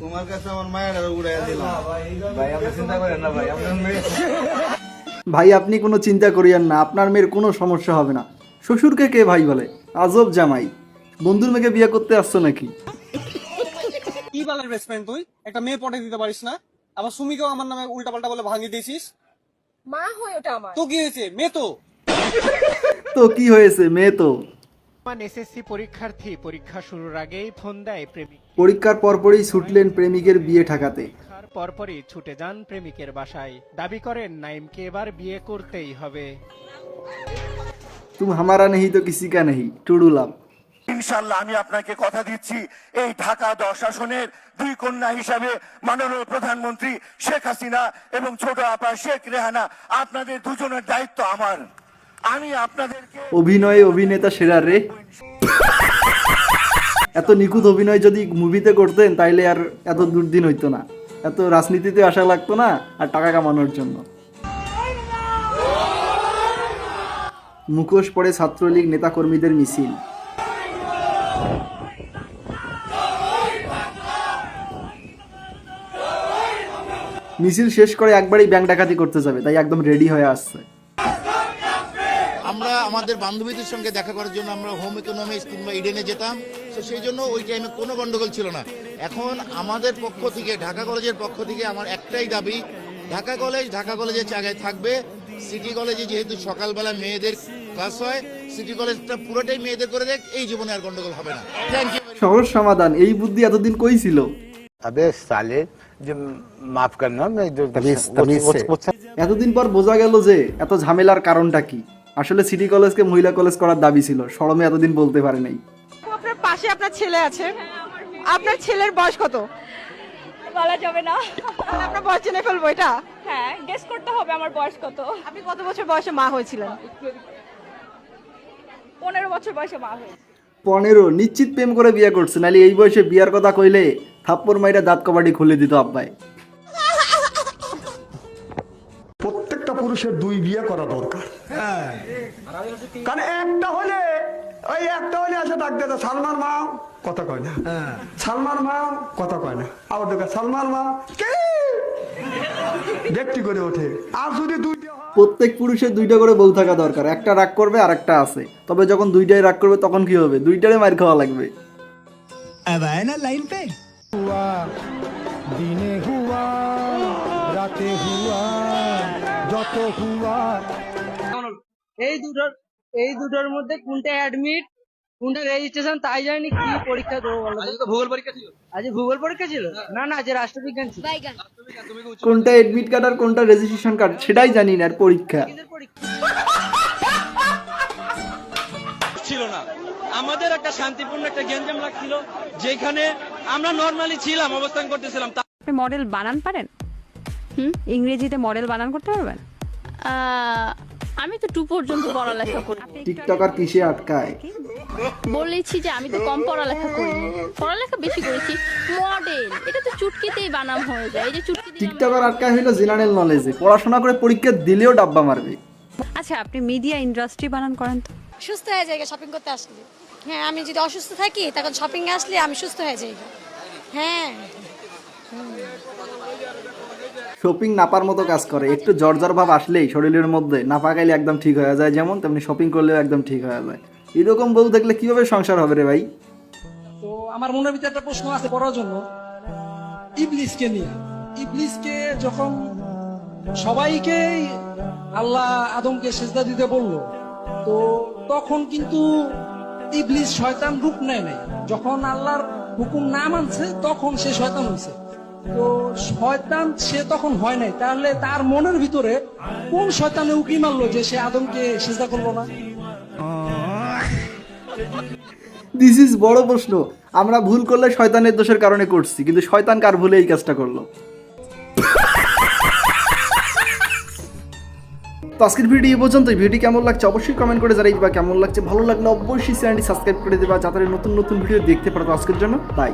তোমার কাছে আমার মায়ের উড়াইয়া দিলাম। ভাই আপনি চিন্তা করেন না ভাই, আপনার মেয়ে। ভাই আপনি কোনো চিন্তা করিয়েন না, আপনার মেয়ের কোনো সমস্যা হবে না। শ্বশুরকে কে ভাই বলে? আজব জামাই, বন্ধুর মেয়েকে বিয়ে করতে আসছো নাকি? কি বালের বেসমেন্ট তুই? একটা মেয়ে পটে দিতে পারিস না? আবার সুমিকেও আমার নামে উল্টা পাল্টা বলে ভাঙিয়ে দিয়েছিস। মা হয় ওটা আমার। তো কি হয়েছে? মেয়ে তো। তো কি হয়েছে, মেয়ে তো। এসএসসি পরীক্ষার্থী পরীক্ষা শুরুর আগেই ফোন দেয় প্রেমিক। পরীক্ষার পরপরই ছুটলেন প্রেমিকের বিয়ে ঠেকাতে। পরীক্ষার পরপরই ছুটে যান প্রেমিকের বাসায়, দাবি করেন নাইমকে এবার বিয়ে করতেই হবে। তুম হামারা নেহি তো কিসি কা নেহি, টুডু লাভ। ইনশাআল্লাহ আমি আপনাকে কথা দিচ্ছি, এই ঢাকা 10 আসনের 2 কন্যা হিসাবে মাননীয় প্রধানমন্ত্রী শেখ হাসিনা এবং ছোট আপা শেখ রেহানা, আপনাদের দুজনের দায়িত্ব আমার। আমি আপনাদেরকে অভিনয়ে অভিনেতা সেরা রে। এত নিখুঁত অভিনয় যদি মুভিতে করতেন তাইলে আর এত দুর্দিন হইতো না, এত রাজনীতিতে আসা লাগতো না, আর টাকা কামানোর জন্য। মুখোশ পড়ে ছাত্রলীগ নেতাকর্মীদের মিছিল। মিছিল শেষ করে একবারই ব্যাংক ডাকাতি করতে যাবে, তাই একদম রেডি হয়ে আসছে। আমরা আমাদের বান্ধবীদের সঙ্গে দেখা করার জন্য আমরা হোম ইকোনমিক্স কিংবা ইডেনে যেতাম, তো সেই জন্য ওই টাইমে কোনো গন্ডগোল ছিল না। এখন আমাদের পক্ষ থেকে, ঢাকা কলেজের পক্ষ থেকে আমার একটাই দাবি, ঢাকা কলেজের জায়গায় থাকবে। সিটি কলেজে যেহেতু সকালবেলা মেয়েদের ক্লাস হয়, সিটি কলেজটা পুরোটাই মেয়েদের করে দেখ, এই জীবনে আর গন্ডগোল হবে না। Thank you. সহজ সমাধান, এই বুদ্ধি এতদিন কই ছিল? মাফ করনা, এতদিন পর বোঝা গেল যে এত ঝামেলার কারণটা কি। আসলে সিটি কলেজকে মহিলা কলেজ করার দাবি ছিল, শরমে এতদিন বলতে পারে নাই। আপনার পাশে আপনার ছেলে আছে, আপনার ছেলের বয়স কত? বলা যাবে না। আপনার বয়স জেনে ফেলবো এটা? হ্যাঁ, গেস করতে হবে আমার বয়স কত। আপনি কত বছর বয়সে মা হয়েছিলেন? 15 বছর বয়সে মা হয়েছে। 15? নিশ্চিত প্রেম করে বিয়ে করছে, নাহলে এই বয়সে বিয়ার কথা কইলে থাপ্পড় মাইরা দাঁত কবাডি খুলে দিত আব্বাই। প্রত্যেকটা পুরুষের 2 বিয়ে করা দরকার। কারণ একটা হলে আসে ডাক দেয় সালমান মা, কথা কয় না। সালমান মা, কথা কয় না। আবার দেখে সালমান মা কে ব্যক্তি করে ওঠে। আর যদি 2টা প্রত্যেক পুরুষের 2টা করে বউ থাকা দরকার, একটা রাগ করবে আর একটা আছে। তবে যখন 2টাই রাগ করবে তখন কি হবে? 2টারে মার খাওয়া লাগবে। দিনে হুয়া রাতে হুয়া যত হুয়া। এই দুটোর মধ্যে কোনটা অ্যাডমিট, কোনটা রেজিস্ট্রেশন তাই জানি। কি পরীক্ষা দেবো বলো? আজ তো ভূগোল পরীক্ষা ছিল। আজ ভূগোল পরীক্ষা ছিল? না না, আজ রাষ্ট্রবিজ্ঞান ছিল। কোনটা এডমিট কার্ড আর কোনটা রেজিস্ট্রেশন কার্ড সেটাই জানি না, আর পরীক্ষা ছিল না। আমাদের একটা শান্তিপূর্ণ একটা গ্যাঞ্জাম লাগছিল, যেখানে আমরা নরমালি ছিলাম, অবস্থান করতেছিলাম। আপনি মডেল বানান পারেন? ইংরেজিতে মডেল বানান করতে পারবেন? আমি তো 2 পর্যন্ত পড়ালেখা করি। টিকটকার কিসে আটকায়? বলেছি যে আমি তো কম পড়ালেখা করিনি, পড়ালেখা বেশি করেছি। মডেল এটা তো চুটকিতেই বানাম হয়ে যায়। এই যে চুটকি দিয়ে টিকটকার আটকায় হইলো জেনারেল নলেজে, পড়াশোনা করে পরীক্ষা দিলেও ডাব্বা মারবে। আচ্ছা, আপনি মিডিয়া ইন্ডাস্ট্রি বানান করেন তো? সুস্থ হয়ে যায় শপিং করতে আসলে। হ্যাঁ, আমি যদি অসুস্থ থাকি তখন শপিং এ আসলে আমি সুস্থ হয়ে যাই। হ্যাঁ, শপিং নাপার মতো কাজ করে। একটু জ্বর ভাব আসলেই শরীরের মধ্যে, না পাকাইলে একদম ঠিক হয়ে যায় যেমন, তেমনি শপিং করলেও একদম ঠিক হয়ে যায়। এরকম বউ দেখলে কিভাবে সংসার হবে রে ভাই? তো আমার মনের ভিতরে একটা প্রশ্ন আছে পড়ার জন্য, ইবলিসকে নিয়ে। ইবলিসকে যখন সবাইকে আল্লাহ আদমকে সিজদা দিতে বললো, তো তখন কিন্তু ইবলিস শয়তান রূপ নেয় নাই। যখন আল্লাহর হুকুম না মানছে তখন সে শয়তান হয়েছে। তো শয়তান সে তখন হয় নাই, তাহলে তার মনের ভিতরে কোন শয়তানে উকি মারলো যে সে আদমকে সিজদা করলো না? দিস ইজ বড় প্রশ্ন। আমরা ভুল করলে শয়তানের দোষের কারণে করছি, কিন্তু শয়তান কার ভুলে এই কাজটা করলো? তো আজকের ভিডিও এই পর্যন্তই। ভিডিও কেমন লাগছে অবশ্যই কমেন্ট করে জানাই দিবা। কেমন লাগছে, ভালো লাগলে অবশ্যই চ্যানেলটি সাবস্ক্রাইব করে দেবা যাতে নতুন নতুন ভিডিও দেখতে পারো। আজকের জন্য বাই।